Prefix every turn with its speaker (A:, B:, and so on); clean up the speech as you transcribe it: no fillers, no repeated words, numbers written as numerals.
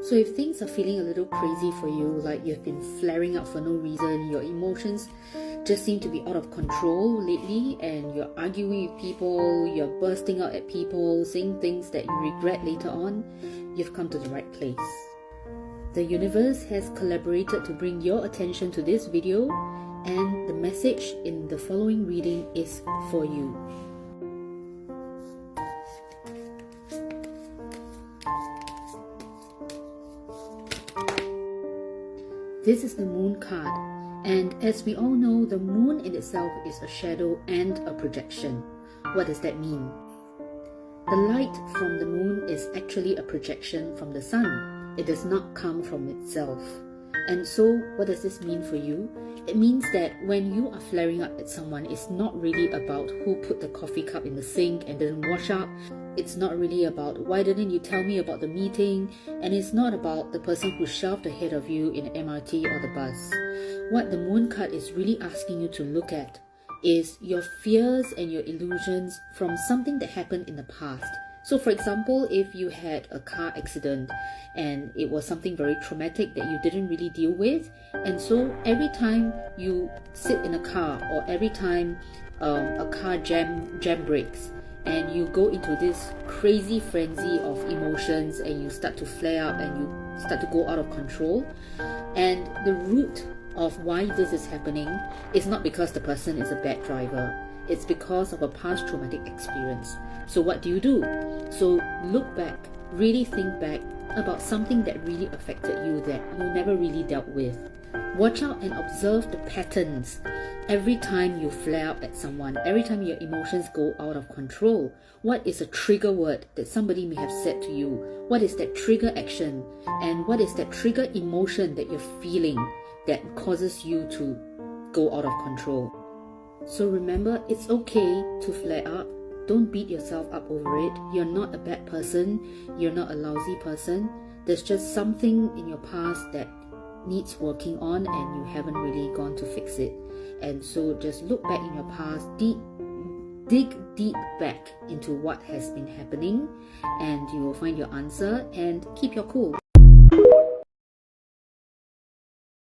A: So if things are feeling a little crazy for you, like you've been flaring up for no reason, your emotions just seem to be out of control lately, and you're arguing with people, you're bursting out at people, saying things that you regret later on, you've come to the right place. The universe has collaborated to bring your attention to this video, and the message in the following reading is for you. This is the Moon card, and as we all know, the Moon in itself is a shadow and a projection. What does that mean? The light from the Moon is actually a projection from the Sun. It does not come from itself. And so, what does this mean for you? It means that when you are flaring up at someone, it's not really about who put the coffee cup in the sink and didn't wash up. It's not really about why didn't you tell me about the meeting, and it's not about the person who shoved ahead of you in the MRT or the bus. What the Moon card is really asking you to look at is your fears and your illusions from something that happened in the past. So for example, if you had a car accident and it was something very traumatic that you didn't really deal with, and so every time you sit in a car or every time a car jam breaks, and you go into this crazy frenzy of emotions and you start to flare up and you start to go out of control, and the root of why this is happening is not because the person is a bad driver. It's because of a past traumatic experience. So what do? So look back, really think back about something that really affected you that you never really dealt with. Watch out and observe the patterns. Every time you flare up at someone, every time your emotions go out of control, what is a trigger word that somebody may have said to you? What is that trigger action? And what is that trigger emotion that you're feeling that causes you to go out of control? So remember, it's okay to flare up. Don't beat yourself up over it. You're not a bad person. You're not a lousy person. There's just something in your past that needs working on and you haven't really gone to fix it. And so just look back in your past, dig deep back into what has been happening, and you will find your answer, and keep your cool.